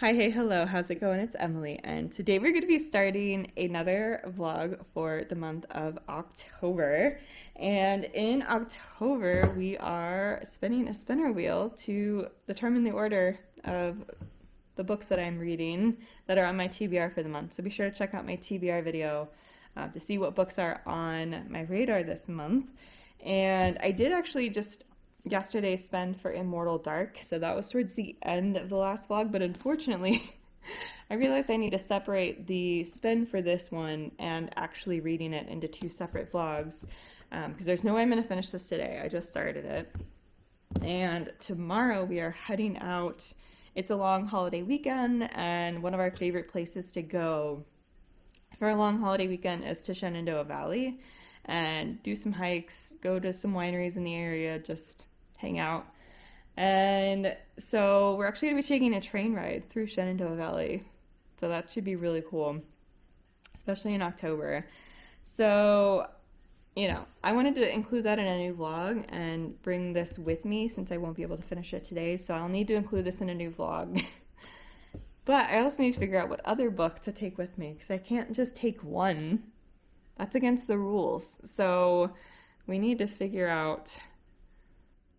Hi, hey, hello, how's it going? It's Emily, and today we're going to be starting another vlog for the month of October. And in October, we are spinning a spinner wheel to determine the order of the books that I'm reading that are on my TBR for the month. So be sure to check out my TBR video to see what books are on my radar this month. And I did actually just yesterday spend for Immortal Dark, so that was towards the end of the last vlog, but unfortunately I realized I need to separate the spin for this one and actually reading it into two separate vlogs because there's no way I'm going to finish this today. I just started it, and tomorrow we are heading out. It's a long holiday weekend, and one of our favorite places to go for a long holiday weekend is to Shenandoah Valley and do some hikes, go to some wineries in the area, just hang out. And so we're actually going to be taking a train ride through Shenandoah Valley. So that should be really cool, especially in October. So, I wanted to include that in a new vlog and bring this with me since I won't be able to finish it today. So I'll need to include this in a new vlog. But I also need to figure out what other book to take with me because I can't just take one. That's against the rules. So we need to figure out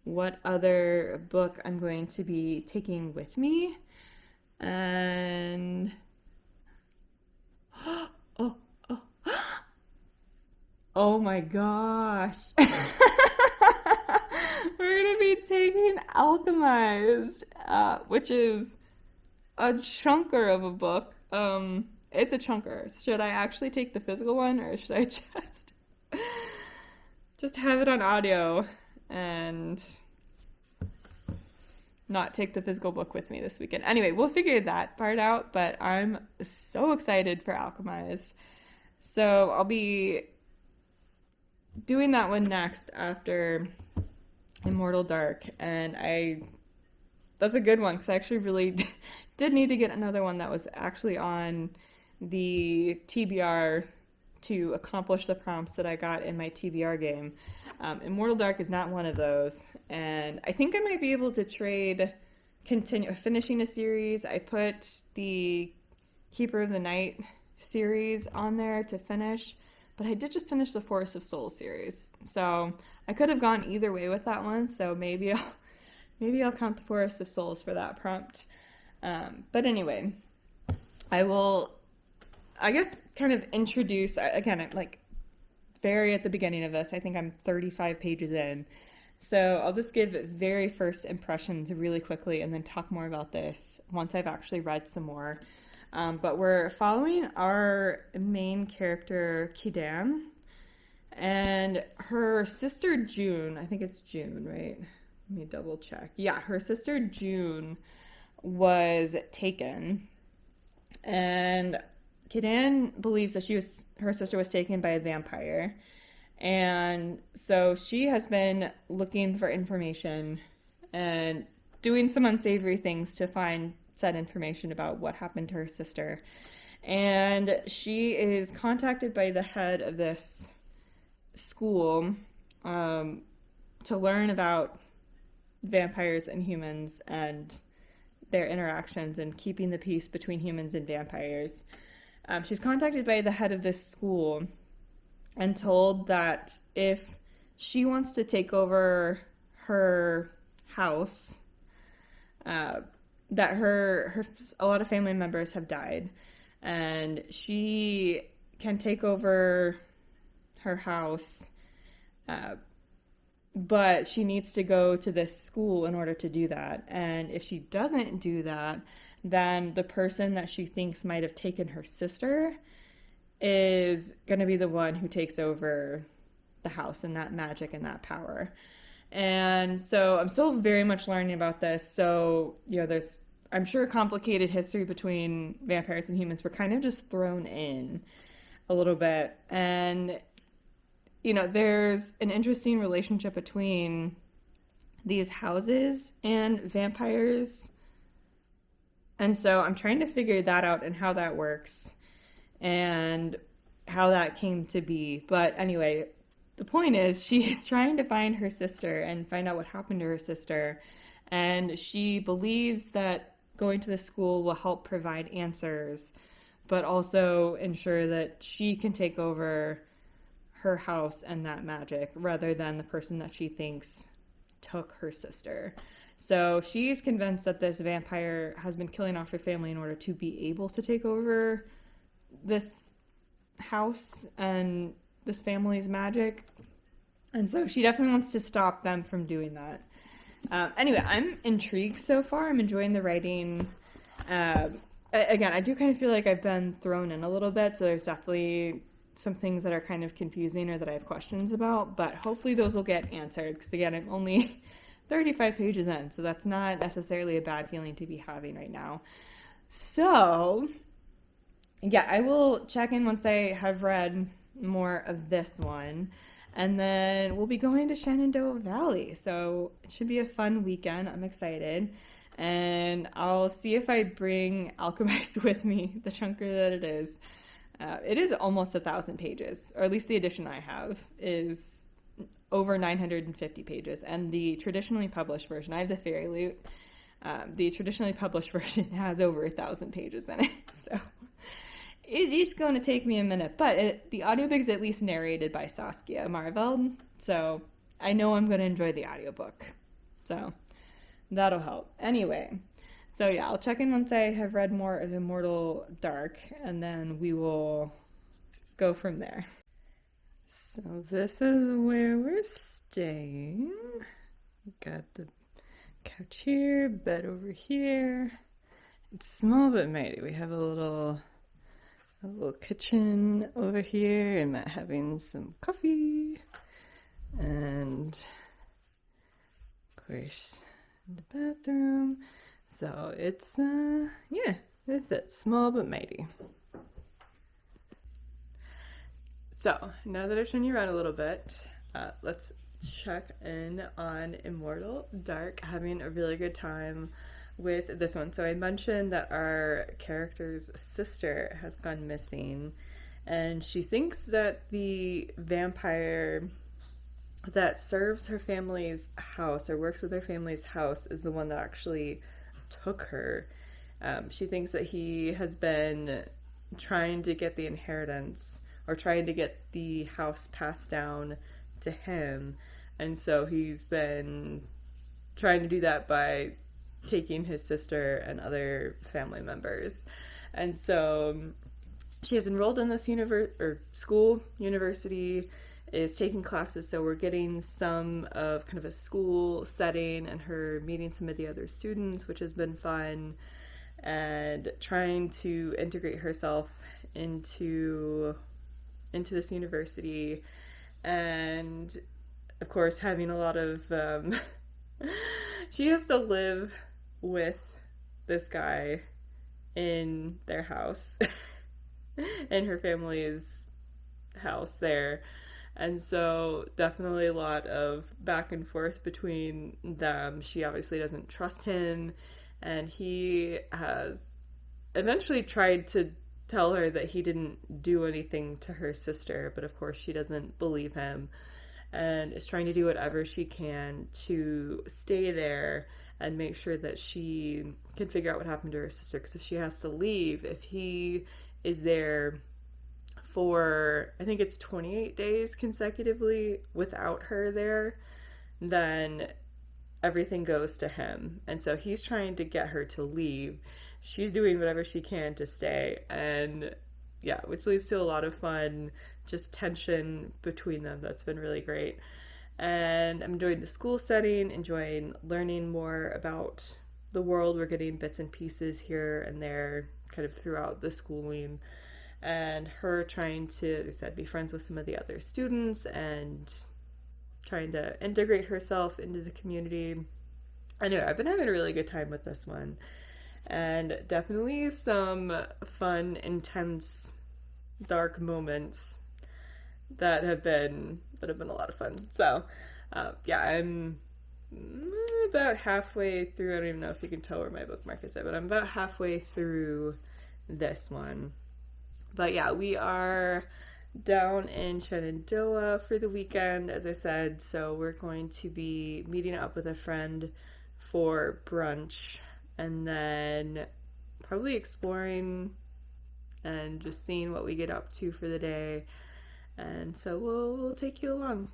what other book I'm going to be taking with me. And oh, oh, oh my gosh. We're going to be taking Alchemized, which is a chunker of a book. It's a chunker. Should I actually take the physical one, or should I just have it on audio and not take the physical book with me this weekend? Anyway, we'll figure that part out, but I'm so excited for Alchemized. So I'll be doing that one next after Immortal Dark, and that's a good one because I actually really did need to get another one that was actually on the TBR to accomplish the prompts that I got in my TBR game. Immortal Dark is not one of those, and I think I might be able to trade finishing a series. I put the Keeper of the Night series on there to finish, but I did just finish the Forest of Souls series, so I could have gone either way with that one. So maybe I'll count the Forest of Souls for that prompt. But anyway, I will, I guess, kind of introduce, again, I'm like very at the beginning of this. I think I'm 35 pages in. So I'll just give very first impressions really quickly and then talk more about this once I've actually read some more. But we're following our main character, Kidan, and her sister June. I think it's June, right? Let me double check. Yeah, her sister June was taken, and Kidan believes that her sister was taken by a vampire, and so she has been looking for information and doing some unsavory things to find said information about what happened to her sister. And she is contacted by the head of this school to learn about vampires and humans and their interactions and keeping the peace between humans and vampires. She's contacted by the head of this school and told that if she wants to take over her house, that a lot of family members have died, and she can take over her house, but she needs to go to this school in order to do that. And if she doesn't do that, then the person that she thinks might have taken her sister is going to be the one who takes over the house and that magic and that power. And so I'm still very much learning about this. So, there's, I'm sure, a complicated history between vampires and humans. We're kind of just thrown in a little bit. And there's an interesting relationship between these houses and vampires. And so I'm trying to figure that out and how that works and how that came to be. But anyway, the point is she's trying to find her sister and find out what happened to her sister. And she believes that going to the school will help provide answers, but also ensure that she can take over her house and that magic rather than the person that she thinks took her sister. So she's convinced that this vampire has been killing off her family in order to be able to take over this house and this family's magic. And so she definitely wants to stop them from doing that. Anyway, I'm intrigued so far. I'm enjoying the writing. Again, I do kind of feel like I've been thrown in a little bit, so there's definitely some things that are kind of confusing or that I have questions about, but hopefully those will get answered, because again, I'm only 35 pages in, so that's not necessarily a bad feeling to be having right now. So, yeah, I will check in once I have read more of this one. And then we'll be going to Shenandoah Valley. So it should be a fun weekend. I'm excited. And I'll see if I bring Alchemized with me, the chunker that it is. It is almost 1,000 pages, or at least the edition I have is over 950 pages. And the traditionally published version, I have the Fairy Loot, the traditionally published version has over 1,000 pages in it. So it's just going to take me a minute, but the audiobook is at least narrated by Saskia Marveld, so I know I'm going to enjoy the audiobook. So that'll help. Anyway, so yeah, I'll check in once I have read more of Immortal Dark, and then we will go from there. So this is where we're staying. Got the couch here, bed over here. It's small but mighty. We have a little kitchen over here, and Matt having some coffee, and of course the bathroom. So it's yeah, it's it, small but mighty. So now that I've shown you around a little bit, let's check in on Immortal Dark. Having a really good time with this one. So I mentioned that our character's sister has gone missing, and she thinks that the vampire that serves her family's house or works with her family's house is the one that actually took her. She thinks that he has been trying to get the inheritance or trying to get the house passed down to him, and so he's been trying to do that by taking his sister and other family members. And so she is enrolled in this university, is taking classes, so we're getting some of kind of a school setting and her meeting some of the other students, which has been fun, and trying to integrate herself into this university, and of course having a lot of she has to live with this guy in their house, in her family's house there. And so definitely a lot of back and forth between them. She obviously doesn't trust him, and he has eventually tried to tell her that he didn't do anything to her sister, but of course she doesn't believe him, and is trying to do whatever she can to stay there and make sure that she can figure out what happened to her sister. Because if she has to leave, if he is there for, I think it's 28 days consecutively without her there, then everything goes to him. And so he's trying to get her to leave. She's doing whatever she can to stay. And yeah, which leads to a lot of fun, just tension between them. That's been really great. And I'm enjoying the school setting, enjoying learning more about the world. We're getting bits and pieces here and there kind of throughout the schooling. And her trying to, as I said, be friends with some of the other students and trying to integrate herself into the community. Anyway, I've been having a really good time with this one. And definitely some fun, intense, dark moments that have been a lot of fun. So, yeah, I'm about halfway through. I don't even know if you can tell where my bookmark is at, but I'm about halfway through this one. But yeah, we are down in Shenandoah for the weekend, as I said, so we're going to be meeting up with a friend for brunch, and then probably exploring and just seeing what we get up to for the day. And so we'll take you along.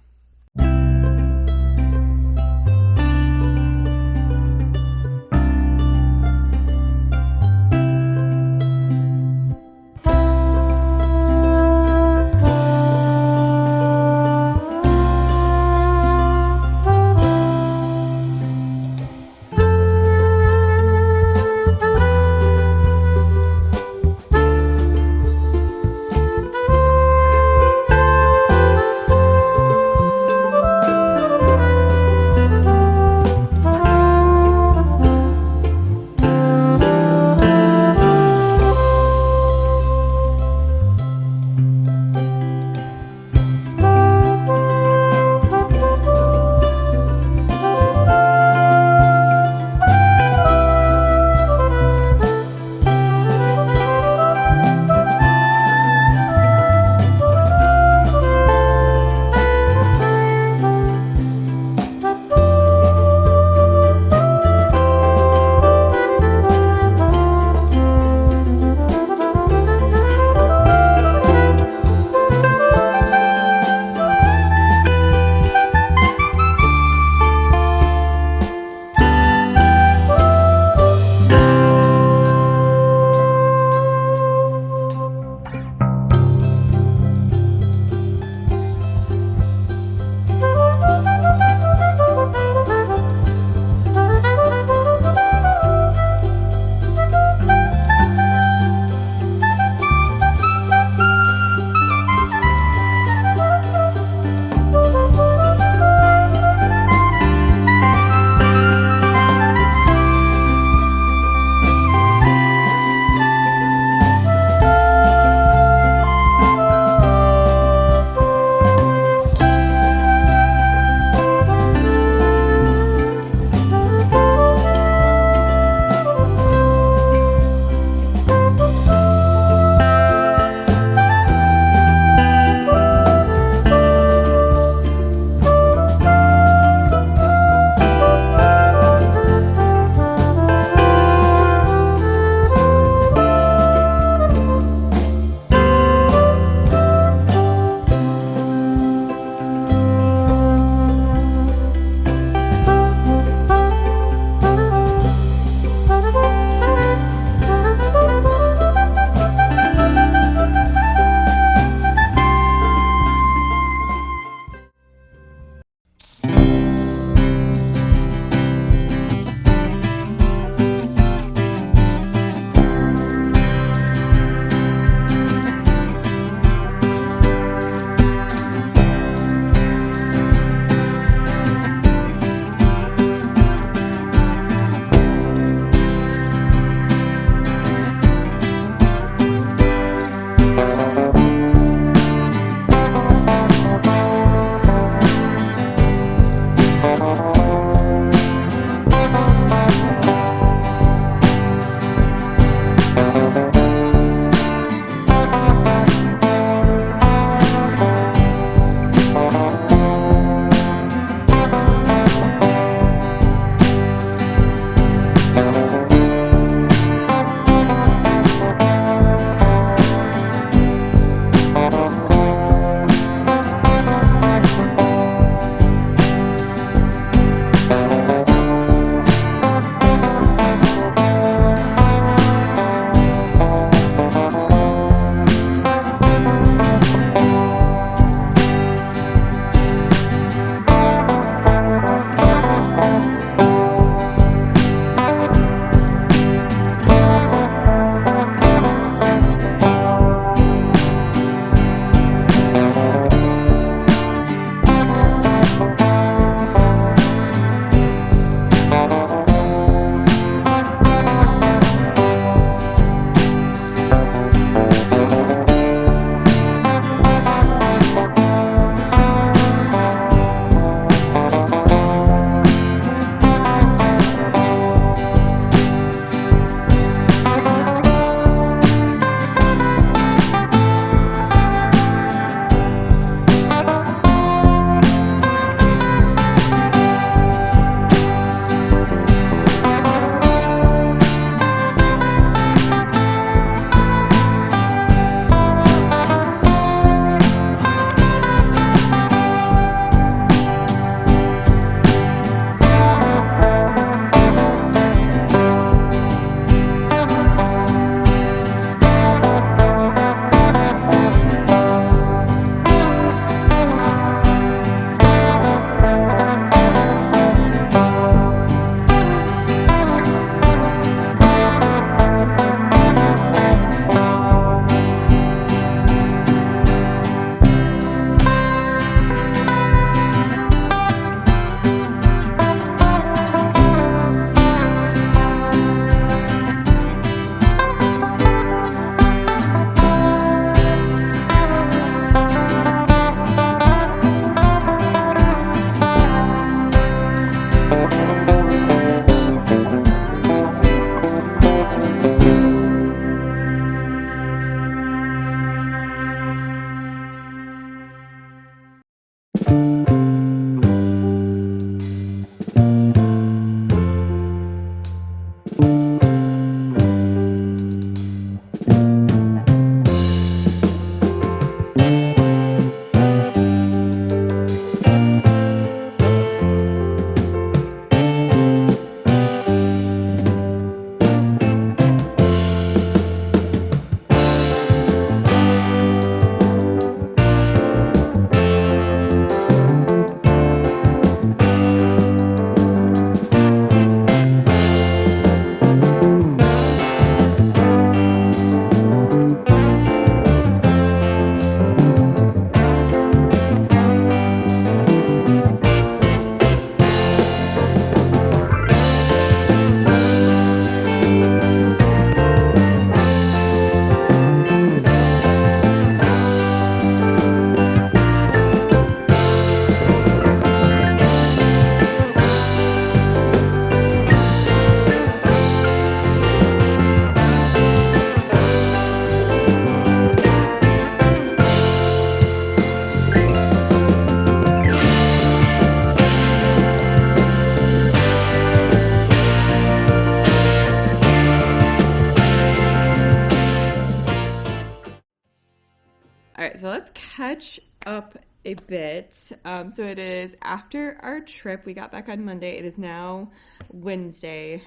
All right, so let's catch up a bit. So it is after our trip. We got back on Monday. It is now Wednesday.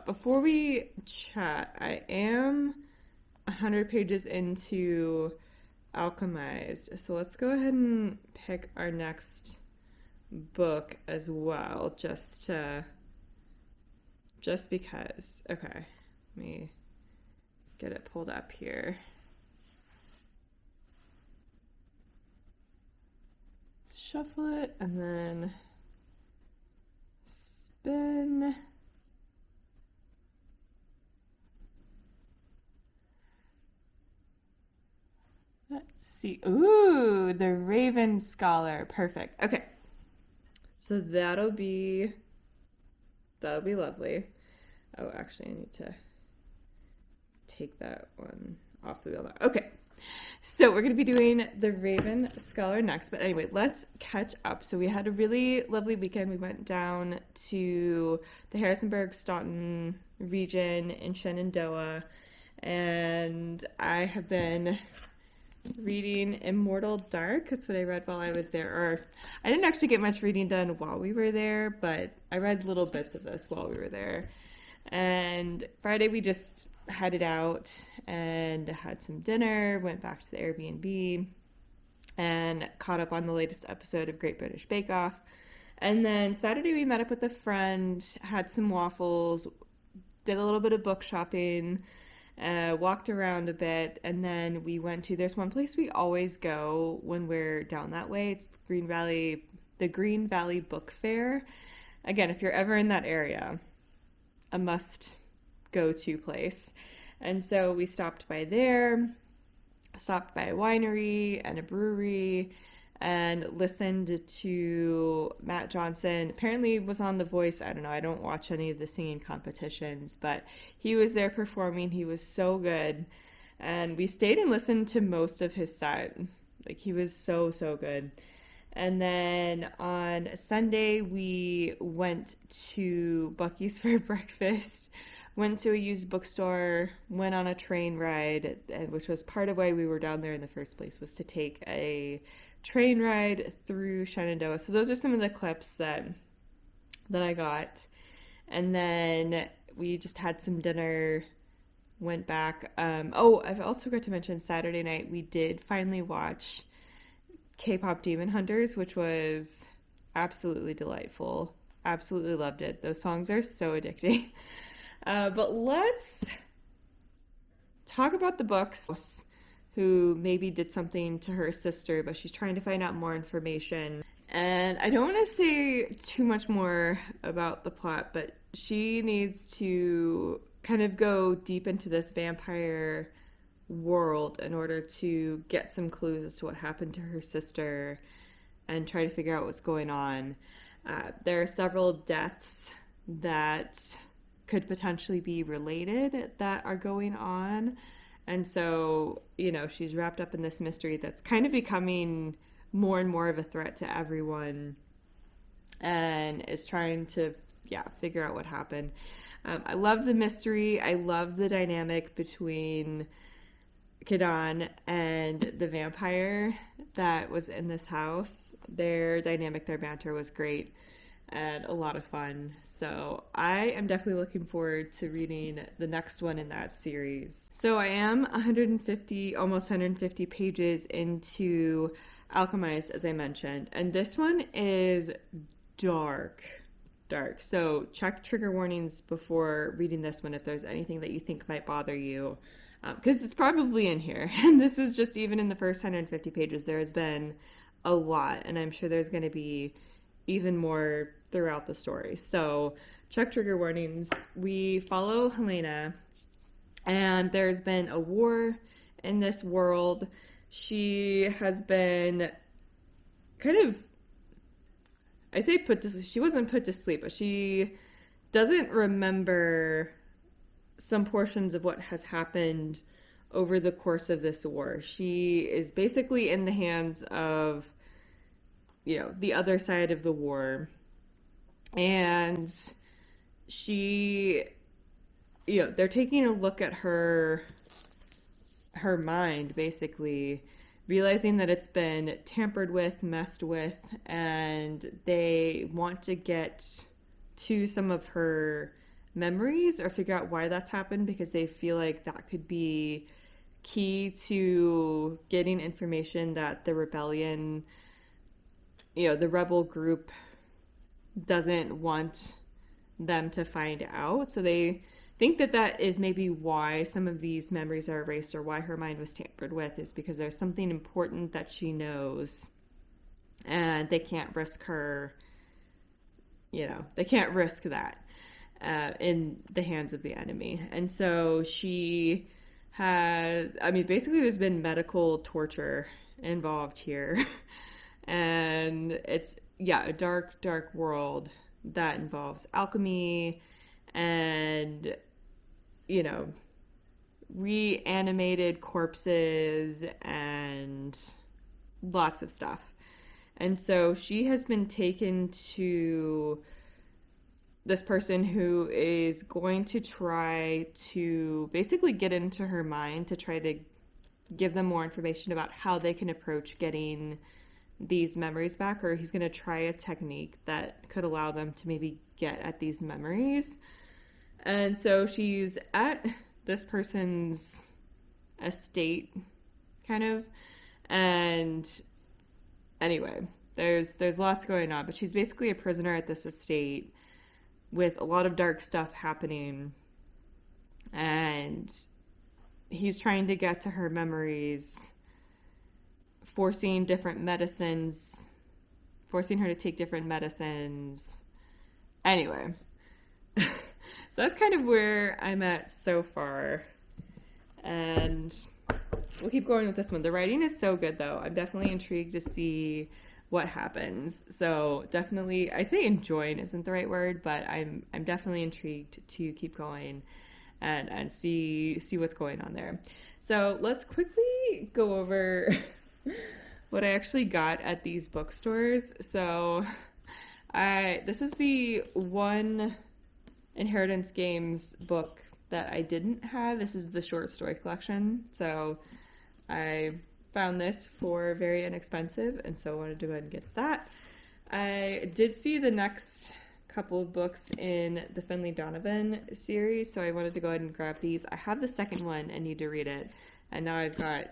Before we chat, I am 100 pages into Alchemized. So let's go ahead and pick our next book as well, just because. Okay, let me get it pulled up here. Shuffle it and then spin. Let's see. Ooh, the Raven Scholar. Perfect. Okay. So that'll be lovely. Oh, actually, I need to take that one off the wheel now. Okay. So we're going to be doing the Raven Scholar next. But anyway, let's catch up. So we had a really lovely weekend. We went down to the Harrisonburg-Staunton region in Shenandoah. And I have been reading Immortal Dark. That's what I read while I was there. Or I didn't actually get much reading done while we were there, but I read little bits of this while we were there. And Friday we just headed out and had some dinner, went back to the Airbnb, and caught up on the latest episode of Great British Bake Off. And then Saturday we met up with a friend, had some waffles, did a little bit of book shopping, walked around a bit, and then we went to, there's one place we always go when we're down that way. It's the Green Valley Book Fair. Again, if you're ever in that area, a must go-to place. And so we stopped by there, stopped by a winery and a brewery, and listened to Matt Johnson. Apparently was on The Voice. I don't know. I don't watch any of the singing competitions, but he was there performing. He was so good. And we stayed and listened to most of his set. Like, he was so, so good. And then on Sunday, we went to Buc-ee's for breakfast, went to a used bookstore, went on a train ride, which was part of why we were down there in the first place, was to take a train ride through Shenandoah. So those are some of the clips that I got. And then we just had some dinner, went back. I've also got to mention Saturday night, we did finally watch K-pop Demon Hunters, which was absolutely delightful. Absolutely loved it. Those songs are so addicting. But let's talk about the books, who maybe did something to her sister, but she's trying to find out more information. And I don't want to say too much more about the plot, but she needs to kind of go deep into this vampire world in order to get some clues as to what happened to her sister and try to figure out what's going on. There are several deaths that could potentially be related that are going on. And so, she's wrapped up in this mystery that's kind of becoming more and more of a threat to everyone, and is trying to yeah, figure out what happened. I love the mystery. I love the dynamic between Kadan and the vampire that was in this house. Their dynamic, their banter was great and a lot of fun. So I am definitely looking forward to reading the next one in that series. So I am 150, almost 150 pages into Alchemized, as I mentioned, and this one is dark. So check trigger warnings before reading this one if there's anything that you think might bother you, because it's probably in here. And this is just, even in the first 150 pages, there has been a lot, and I'm sure there's going to be even more throughout the story. So check trigger warnings. We follow Helena, and there's been a war in this world. She has been kind of, I say she wasn't put to sleep, but she doesn't remember some portions of what has happened over the course of this war. She is basically in the hands of, the other side of the war. And she, they're taking a look at her mind, basically, realizing that it's been tampered with, messed with, and they want to get to some of her memories or figure out why that's happened, because they feel like that could be key to getting information that the rebellion, the rebel group doesn't want them to find out. So they think that that is maybe why some of these memories are erased, or why her mind was tampered with, is because there's something important that she knows, and they can't risk her, they can't risk that in the hands of the enemy. And so she has, basically there's been medical torture involved here. And it's, a dark, dark world that involves alchemy and, reanimated corpses and lots of stuff. And so she has been taken to this person who is going to try to basically get into her mind to try to give them more information about how they can approach getting these memories back, or he's going to try a technique that could allow them to maybe get at these memories. And so she's at this person's estate, kind of, and anyway, there's lots going on, but she's basically a prisoner at this estate with a lot of dark stuff happening, and he's trying to get to her memories, forcing her to take different medicines. Anyway, so that's kind of where I'm at so far, and we'll keep going with this one. The writing is so good, though. I'm definitely intrigued to see what happens. So definitely, I say enjoying isn't the right word, but I'm definitely intrigued to keep going and see what's going on there. So let's quickly go over what I actually got at these bookstores. So this is the one Inheritance Games book that I didn't have. This is the short story collection. So I found this for very inexpensive, and so I wanted to go ahead and get that. I did see the next couple of books in the Finley Donovan series, so I wanted to go ahead and grab these. I have the second one and need to read it, and now I've got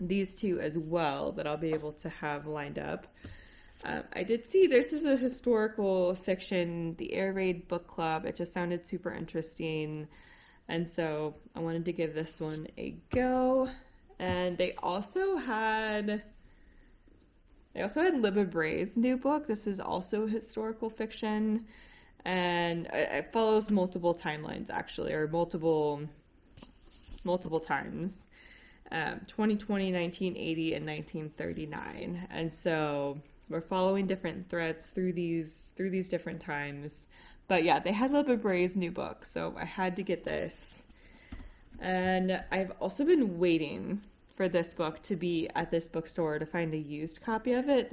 these two as well that I'll be able to have lined up. I did see this is a historical fiction, the Air Raid Book Club. It just sounded super interesting, and so I wanted to give this one a go. And they also had Libba Bray's new book. This is also historical fiction, and it follows multiple timelines, actually, or multiple times. 2020, 1980, and 1939. And so we're following different threads through these different times. But yeah, they had Libba Bray's new book, so I had to get this. And I've also been waiting for this book to be at this bookstore to find a used copy of it.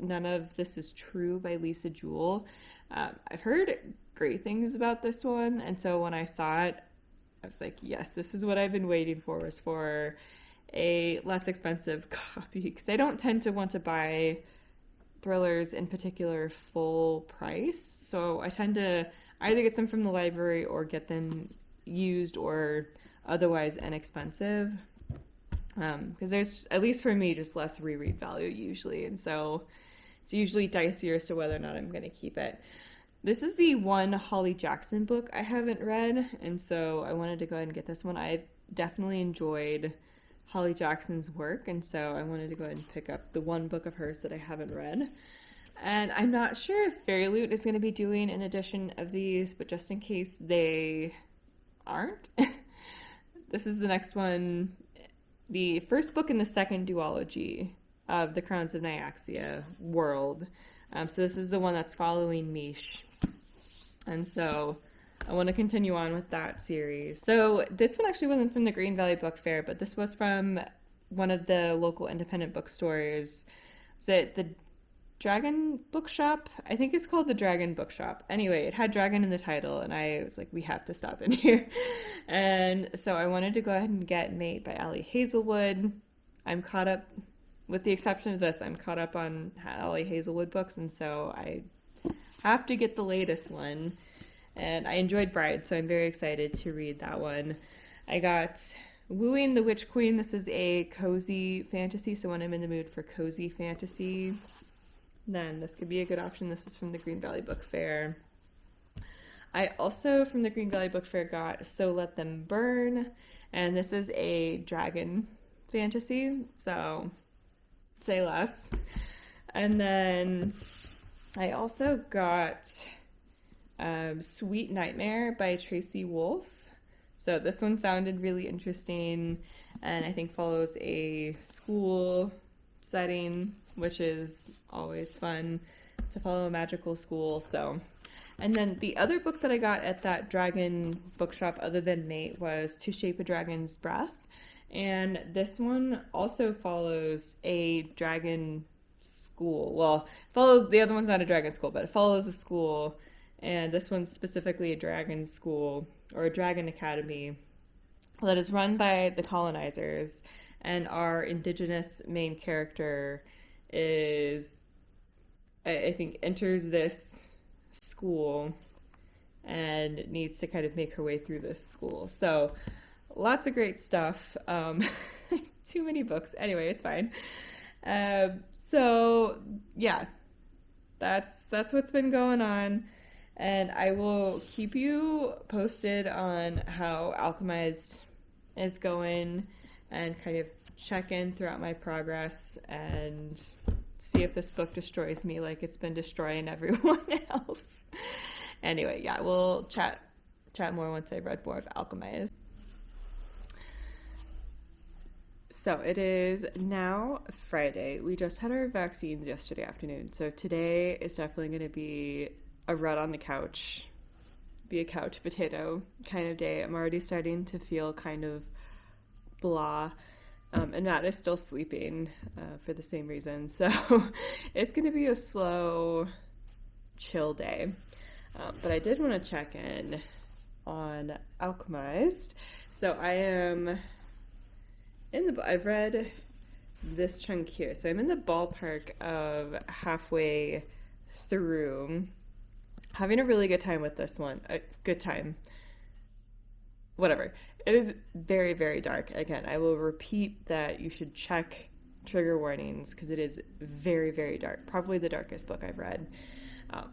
None of this is true by Lisa Jewell. I've heard great things about this one, and so when I saw it, I was like, yes, this is what I've been waiting for, was for a less expensive copy, because I don't tend to want to buy thrillers in particular full price. So I tend to either get them from the library or get them used or otherwise inexpensive. Because there's, at least for me, just less reread value usually. And so it's usually dicier as to whether or not I'm going to keep it. This is the one Holly Jackson book I haven't read, and so I wanted to go ahead and get this one. I've definitely enjoyed Holly Jackson's work, and so I wanted to go ahead and pick up the one book of hers that I haven't read. And I'm not sure if Fairy Loot is going to be doing an edition of these, but just in case they aren't, this is the next one, the first book in the second duology of the Crowns of Nyaxia world. So this is the one that's following Mish. And so I want to continue on with that series. So this one actually wasn't from the Green Valley Book Fair, but this was from one of the local independent bookstores. Is it the Dragon Bookshop? I think it's called the Dragon Bookshop. Anyway, it had dragon in the title, and I was like, we have to stop in here. And so I wanted to go ahead and get Mate by Ali Hazelwood. I'm caught up, with the exception of this, I'm caught up on Ali Hazelwood books, and so I have to get the latest one. And I enjoyed Bride, so I'm very excited to read that one. I got Wooing the Witch Queen. This is a cozy fantasy, so when I'm in the mood for cozy fantasy, then this could be a good option. This is from the Green Valley Book Fair. I also, from the Green Valley Book Fair, got So Let Them Burn, and this is a dragon fantasy, so say less. And then I also got Sweet Nightmare by Tracy Wolff. So this one sounded really interesting, and I think follows a school setting, which is always fun to follow a magical school. So, and then the other book that I got at that Dragon Bookshop other than Mate was To Shape a Dragon's Breath. And this one also follows a dragon school. Well, follows, the other one's not a dragon school, but it follows a school. And this one's specifically a dragon school, or a dragon academy, that is run by the colonizers. And our indigenous main character is, I think, enters this school and needs to kind of make her way through this school. So lots of great stuff. Too many books. Anyway, it's fine. So yeah, that's what's been going on. And I will keep you posted on how Alchemized is going and kind of check in throughout my progress and see if this book destroys me like it's been destroying everyone else. Anyway, yeah, we'll chat more once I've read more of Alchemized. So it is now Friday. We just had our vaccines yesterday afternoon, so today is definitely going to be a rut on the couch, be a couch potato kind of day. I'm already starting to feel kind of blah, and Matt is still sleeping for the same reason. So it's going to be a slow, chill day. But I did want to check in on Alchemized. So I am I've read this chunk here. So I'm in the ballpark of halfway through. Having a really good time with this one. Good time. Whatever. It is very, very dark. Again, I will repeat that you should check trigger warnings because it is very, very dark. Probably the darkest book I've read.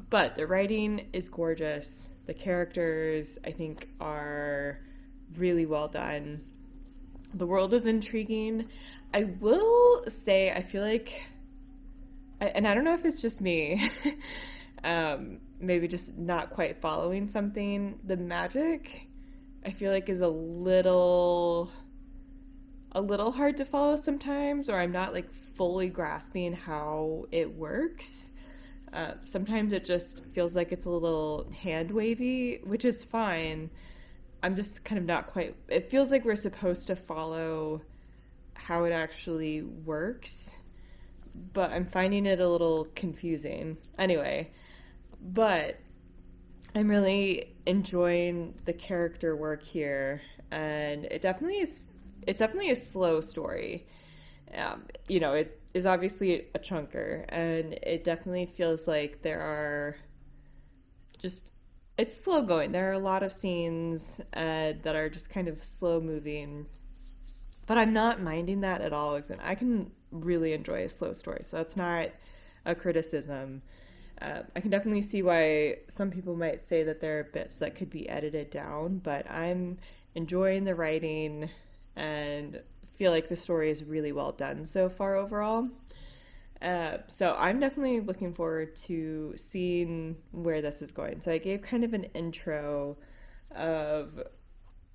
But the writing is gorgeous. The characters, I think, are really well done. The world is intriguing. I will say, I feel like, and I don't know if it's just me, maybe just not quite following something. The magic, I feel like, is a little hard to follow sometimes, or I'm not like fully grasping how it works. Sometimes it just feels like it's a little hand wavy, which is fine. I'm just kind of not quite, it feels like we're supposed to follow how it actually works, but I'm finding it a little confusing. Anyway, but I'm really enjoying the character work here, and it's definitely a slow story. It is obviously a chunker, and it definitely feels like there are just it's slow going. There are a lot of scenes that are just kind of slow moving, but I'm not minding that at all. I can really enjoy a slow story, so that's not a criticism. I can definitely see why some people might say that there are bits that could be edited down, but I'm enjoying the writing and feel like the story is really well done so far overall. So I'm definitely looking forward to seeing where this is going. So I gave kind of an intro of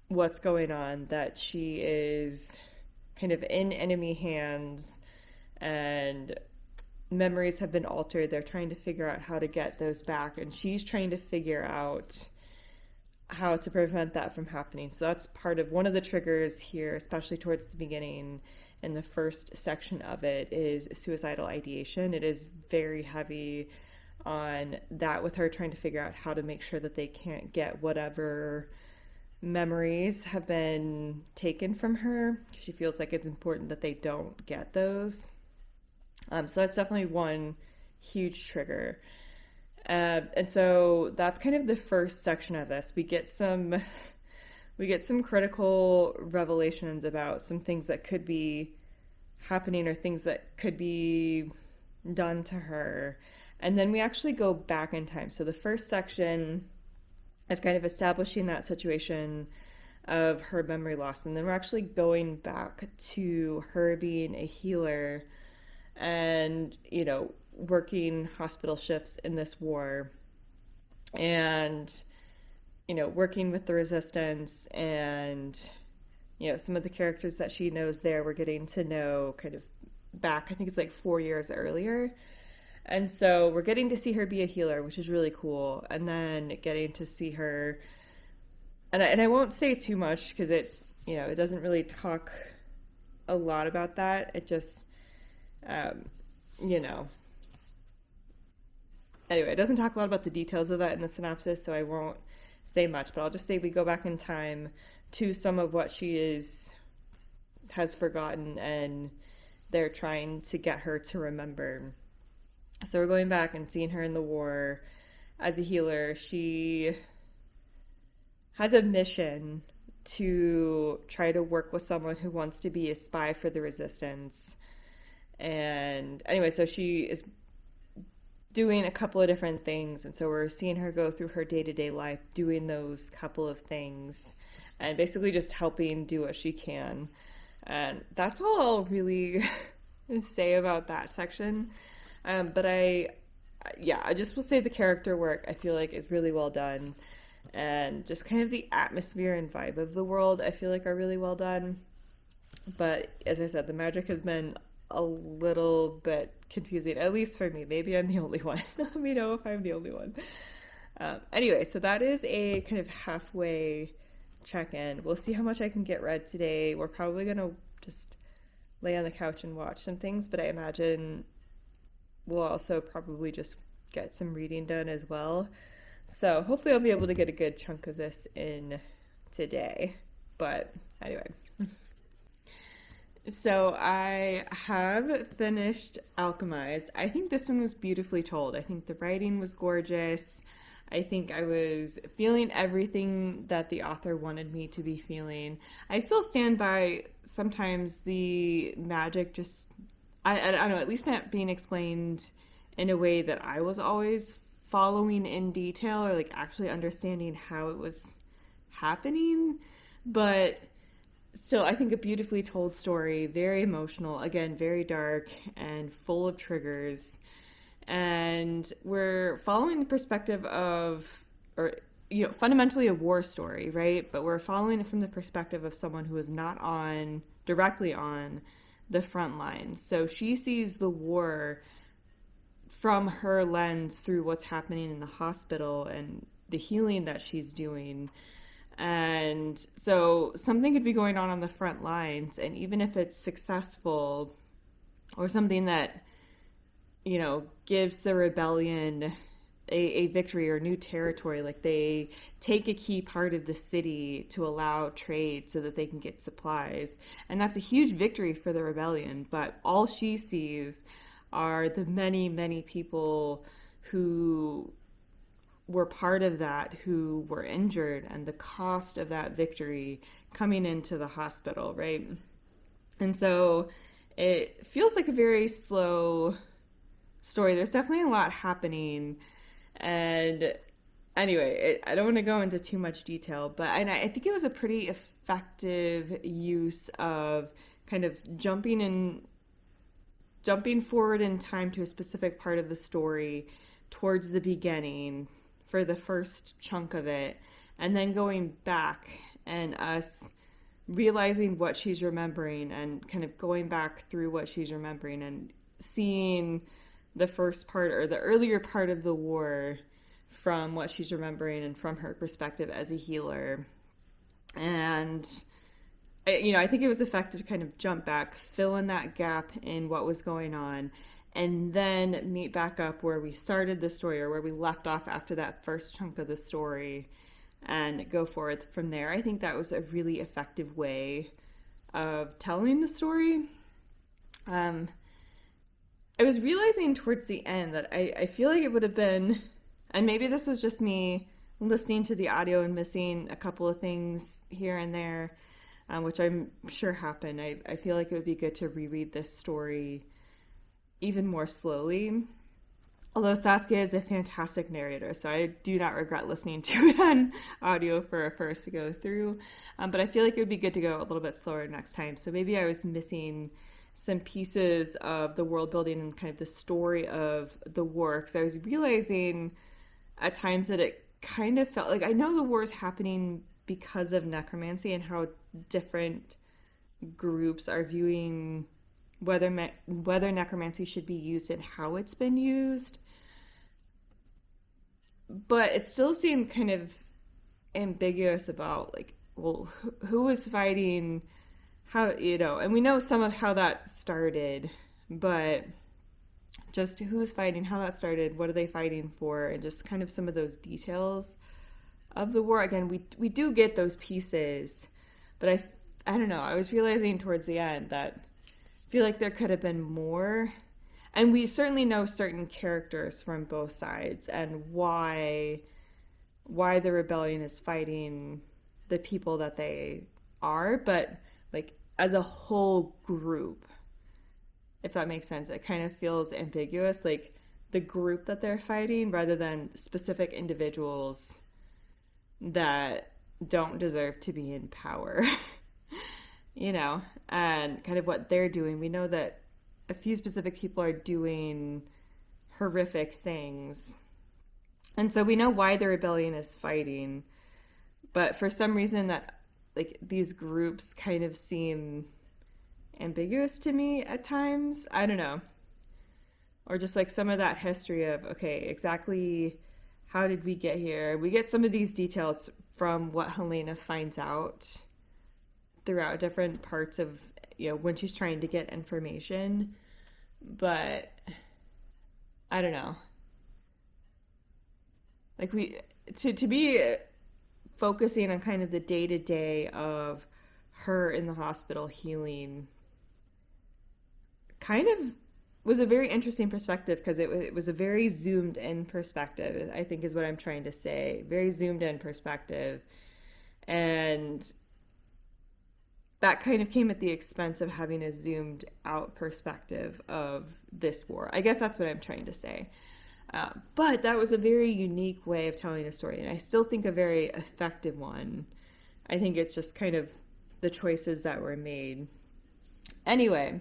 what's going on, that she is kind of in enemy hands and memories have been altered. They're trying to figure out how to get those back, and she's trying to figure out how to prevent that from happening. So that's part of one of the triggers here, especially towards the beginning. In the first section of it is suicidal ideation. It is very heavy on that, with her trying to figure out how to make sure that they can't get whatever memories have been taken from her. She feels like it's important that they don't get those. So that's definitely one huge trigger. And so that's kind of the first section of this. We get some critical revelations about some things that could be happening or things that could be done to her. And then we actually go back in time. So the first section is kind of establishing that situation of her memory loss. And then we're actually going back to her being a healer and, working hospital shifts in this war and, working with the resistance and, some of the characters that she knows there, we're getting to know kind of back, I think it's like 4 years earlier. And so we're getting to see her be a healer, which is really cool. And then getting to see her, and I won't say too much because it doesn't really talk a lot about that. It just, anyway, it doesn't talk a lot about the details of that in the synopsis, so I won't say much, but I'll just say we go back in time to some of what she has forgotten, and they're trying to get her to remember. So we're going back and seeing her in the war as a healer. She has a mission to try to work with someone who wants to be a spy for the resistance. And anyway, so she is doing a couple of different things, and so we're seeing her go through her day-to-day life doing those couple of things and basically just helping do what she can. And that's all I'll really say about that section. But I just will say the character work I feel like is really well done, and just kind of the atmosphere and vibe of the world I feel like are really well done. But as I said, the magic has been a little bit confusing, at least for me. Maybe I'm the only one. Let me know if I'm the only one. Anyway, so that is a kind of halfway check-in. We'll see how much I can get read today. We're probably going to just lay on the couch and watch some things, but I imagine we'll also probably just get some reading done as well. So hopefully I'll be able to get a good chunk of this in today. But anyway. So I have finished Alchemized. I think this one was beautifully told. I think the writing was gorgeous. I think I was feeling everything that the author wanted me to be feeling. I still stand by sometimes the magic just, I don't know, at least not being explained in a way that I was always following in detail or like actually understanding how it was happening. But still, I think a beautifully told story, very emotional, again, very dark and full of triggers. And we're following the perspective of, or, fundamentally a war story, right? But we're following it from the perspective of someone who is not directly on the front lines. So she sees the war from her lens through what's happening in the hospital and the healing that she's doing. And so something could be going on the front lines, and even if it's successful or something that, gives the rebellion a victory or new territory. Like they take a key part of the city to allow trade so that they can get supplies. And that's a huge victory for the rebellion. But all she sees are the many, many people who were part of that, who were injured, and the cost of that victory coming into the hospital, right? And so it feels like a very slow story. There's definitely a lot happening. And anyway, I don't want to go into too much detail, but I think it was a pretty effective use of kind of jumping forward in time to a specific part of the story towards the beginning for the first chunk of it, and then going back and us realizing what she's remembering and kind of going back through what she's remembering and seeing the first part or the earlier part of the war from what she's remembering and from her perspective as a healer. And I think it was effective to kind of jump back, fill in that gap in what was going on, and then meet back up where we started the story or where we left off after that first chunk of the story and go forward from there. I think that was a really effective way of telling the story. I was realizing towards the end that I feel like it would have been, and maybe this was just me listening to the audio and missing a couple of things here and there, which I'm sure happened. I feel like it would be good to reread this story even more slowly. Although Saskia is a fantastic narrator, so I do not regret listening to it on audio for a first to go through. But I feel like it would be good to go a little bit slower next time. So maybe I was missing some pieces of the world building and kind of the story of the war, because I was realizing at times that it kind of felt like, I know the war is happening because of necromancy and how different groups are viewing whether necromancy should be used and how it's been used. But it still seemed kind of ambiguous about, like, well, who was fighting, how, and we know some of how that started, but just who's fighting, how that started, what are they fighting for, and just kind of some of those details of the war. Again, we do get those pieces, but I don't know, I was realizing towards the end that I feel like there could have been more. And we certainly know certain characters from both sides and why the rebellion is fighting the people that they are, but like as a whole group, if that makes sense, it kind of feels ambiguous, like the group that they're fighting rather than specific individuals that don't deserve to be in power. And kind of what they're doing. We know that a few specific people are doing horrific things. And so we know why the rebellion is fighting. But for some reason that, like, these groups kind of seem ambiguous to me at times. I don't know. Or just like some of that history of, okay, exactly how did we get here? We get some of these details from what Helena finds out throughout different parts of, when she's trying to get information. But I don't know. Like to be focusing on kind of the day-to-day of her in the hospital healing kind of was a very interesting perspective, because it was a very zoomed in perspective, I think is what I'm trying to say. Very zoomed in perspective. And that kind of came at the expense of having a zoomed out perspective of this war. I guess that's what I'm trying to say. But that was a very unique way of telling a story, and I still think a very effective one. I think it's just kind of the choices that were made. Anyway,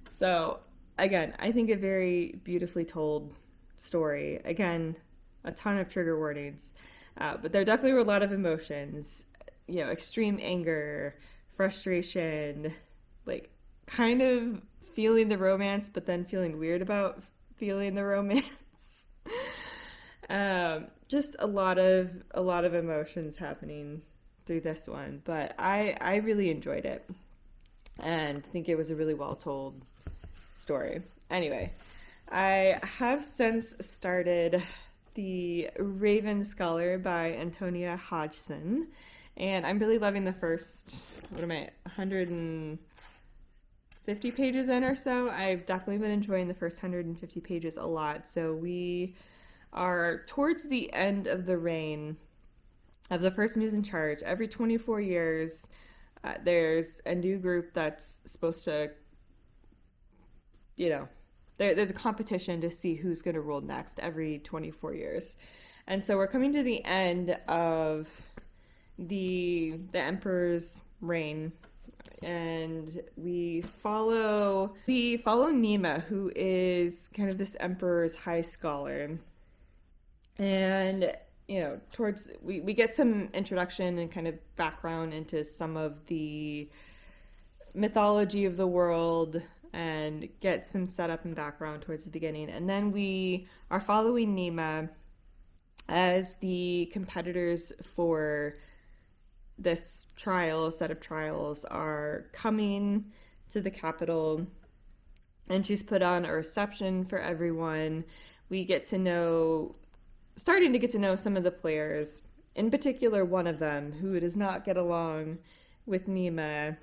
so again, I think a very beautifully told story. Again, a ton of trigger warnings, but there definitely were a lot of emotions, extreme anger, frustration, like kind of feeling the romance, but then feeling weird about feeling the romance. Just a lot of emotions happening through this one, but I really enjoyed it and think it was a really well told story. Anyway, I have since started the Raven Scholar by Antonia Hodgson. And I'm really loving the first, 150 pages in or so. I've definitely been enjoying the first 150 pages a lot. So we are towards the end of the reign of the person who's in charge. Every 24 years, there's a new group that's supposed to, there's a competition to see who's going to rule next every 24 years. And so we're coming to the end of the emperor's reign, and we follow Nima, who is kind of this emperor's high scholar. And we get some introduction and kind of background into some of the mythology of the world and get some setup and background towards the beginning. And then we are following Nima as the competitors for this set of trials are coming to the capital, and she's put on a reception for everyone. We starting to get to know some of the players, in particular one of them who does not get along with Nima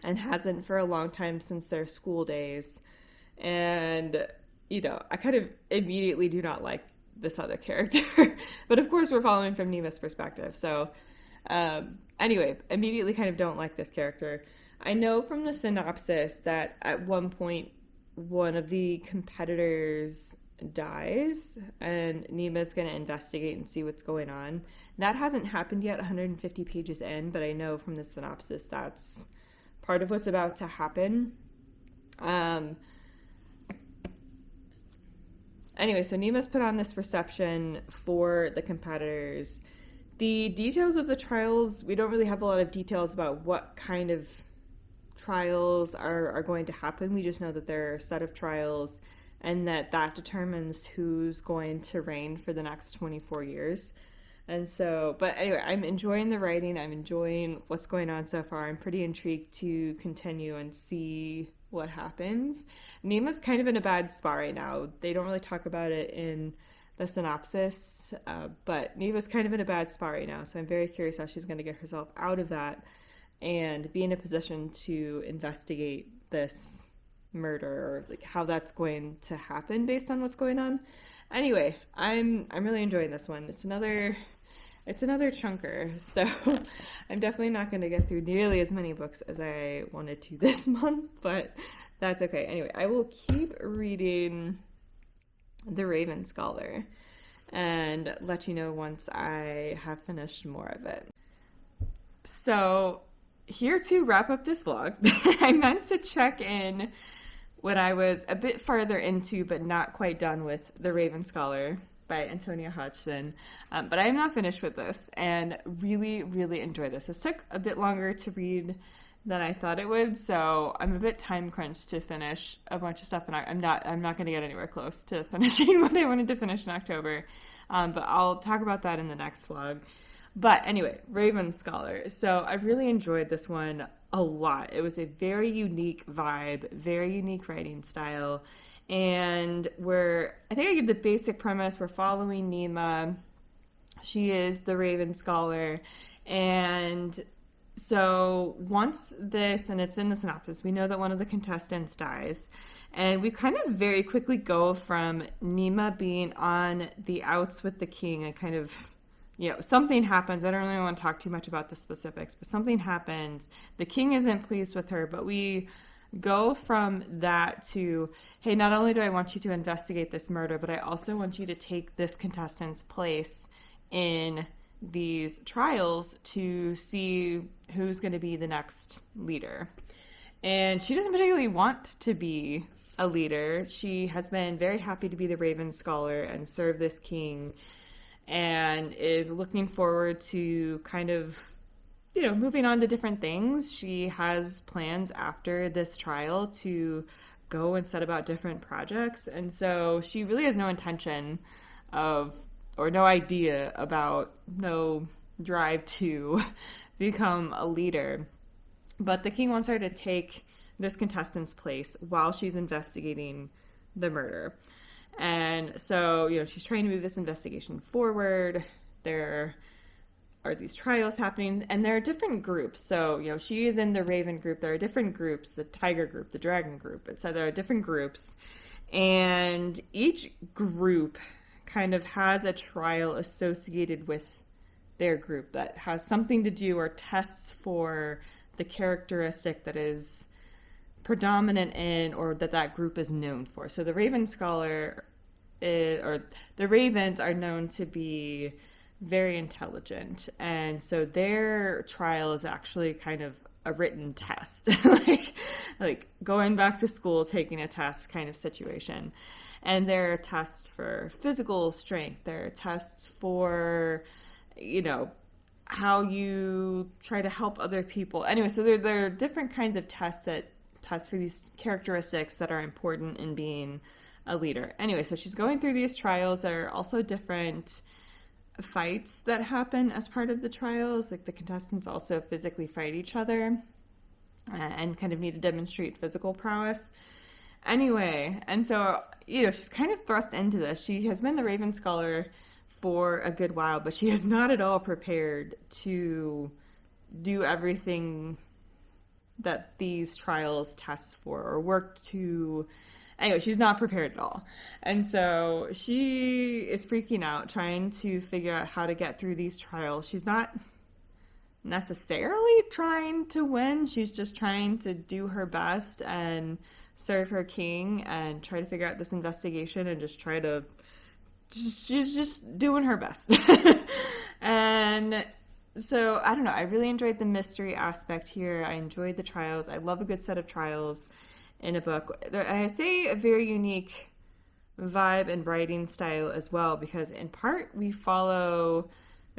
and hasn't for a long time since their school days. And, I kind of immediately do not like this other character. But of course we're following from Nima's perspective. So anyway, immediately kind of don't like this character. I know from the synopsis that at one point one of the competitors dies and Nima's going to investigate and see what's going on. That hasn't happened yet, 150 pages in, but I know from the synopsis that's part of what's about to happen. Anyway, so Nima's put on this reception for the competitors. The details of the trials, we don't really have a lot of details about what kind of trials are going to happen. We just know that there are a set of trials and that determines who's going to reign for the next 24 years. And so, but anyway, I'm enjoying the writing. I'm enjoying what's going on so far. I'm pretty intrigued to continue and see what happens. Nima's kind of in a bad spot right now. They don't really talk about it in the synopsis, but Nima's kind of in a bad spot right now. So I'm very curious how she's going to get herself out of that and be in a position to investigate this murder, or like how that's going to happen based on what's going on. Anyway, I'm really enjoying this one. It's another chunker, so I'm definitely not going to get through nearly as many books as I wanted to this month, but that's okay. Anyway, I will keep reading The Raven Scholar and let you know once I have finished more of it. So here to wrap up this vlog, I meant to check in when I was a bit farther into but not quite done with The Raven Scholar by Antonia Hodgson, but I am not finished with this and really, really enjoy this. This took a bit longer to read than I thought it would, so I'm a bit time crunched to finish a bunch of stuff, and I'm not going to get anywhere close to finishing what I wanted to finish in October, but I'll talk about that in the next vlog. But anyway, Raven Scholar. So I really enjoyed this one a lot. It was a very unique vibe, very unique writing style. And I think I give the basic premise. We're following Nima. She is the Raven Scholar. And so once this, and it's in the synopsis, we know that one of the contestants dies. And we kind of very quickly go from Nima being on the outs with the king and kind of, something happens. I don't really want to talk too much about the specifics, but something happens. The king isn't pleased with her, but we go from that to, hey, not only do I want you to investigate this murder, but I also want you to take this contestant's place in these trials to see who's going to be the next leader. And she doesn't particularly want to be a leader. She has been very happy to be the Raven Scholar and serve this king, and is looking forward to kind of, moving on to different things. She has plans after this trial to go and set about different projects. And so she really has no intention of, or no idea about, no drive to become a leader. But the king wants her to take this contestant's place while she's investigating the murder. And so, she's trying to move this investigation forward. There are these trials happening, and there are different groups. So, she is in the Raven group. There are different groups, the Tiger group, the Dragon group. And so there are different groups. And each group kind of has a trial associated with their group that has something to do or tests for the characteristic that is predominant in or that group is known for. So the Raven Scholar or the Ravens are known to be very intelligent, and so their trial is actually kind of a written test, like going back to school, taking a test kind of situation. And there are tests for physical strength. There are tests for, how you try to help other people. Anyway, so there are different kinds of tests that test for these characteristics that are important in being a leader. Anyway, so she's going through these trials. There are also different fights that happen as part of the trials. Like the contestants also physically fight each other and kind of need to demonstrate physical prowess. Anyway, and so, she's kind of thrust into this. She has been the Raven Scholar for a good while, but she is not at all prepared to do everything that these trials test for or work to. Anyway, she's not prepared at all. And so she is freaking out, trying to figure out how to get through these trials. She's not necessarily trying to win. She's just trying to do her best and serve her king and try to figure out this investigation and just try to... She's just doing her best. And so, I don't know. I really enjoyed the mystery aspect here. I enjoyed the trials. I love a good set of trials in a book. I say a very unique vibe and writing style as well, because in part there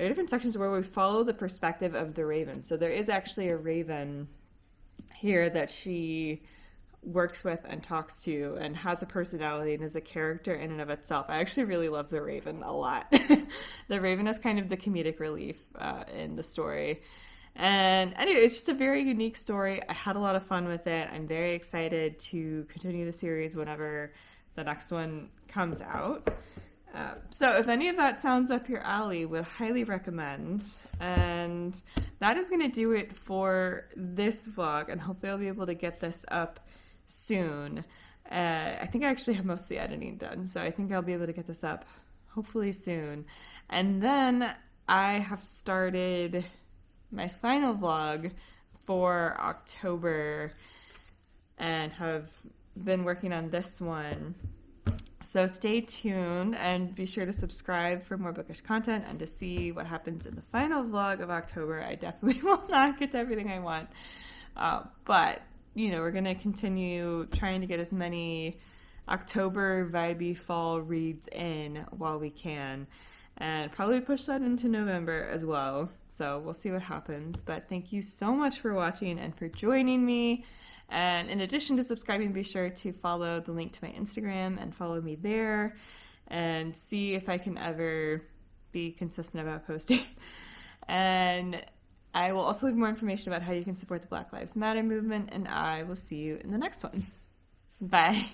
are different sections where we follow the perspective of the Raven. So there is actually a Raven here that she works with and talks to and has a personality and is a character in and of itself. I actually really love the Raven a lot. The Raven is kind of the comedic relief in the story. And anyway, it's just a very unique story. I had a lot of fun with it. I'm very excited to continue the series whenever the next one comes out. So if any of that sounds up your alley, would highly recommend. And that is going to do it for this vlog. And hopefully I'll be able to get this up soon. I think I actually have most of the editing done. So I think I'll be able to get this up hopefully soon. And then I have started my final vlog for October and have been working on this one. So stay tuned and be sure to subscribe for more bookish content and to see what happens in the final vlog of October. I definitely will not get to everything I want. But, we're going to continue trying to get as many October vibey fall reads in while we can. And probably push that into November as well. So we'll see what happens. But thank you so much for watching and for joining me. And in addition to subscribing, be sure to follow the link to my Instagram and follow me there and see if I can ever be consistent about posting. And I will also leave more information about how you can support the Black Lives Matter movement. And I will see you in the next one. Bye.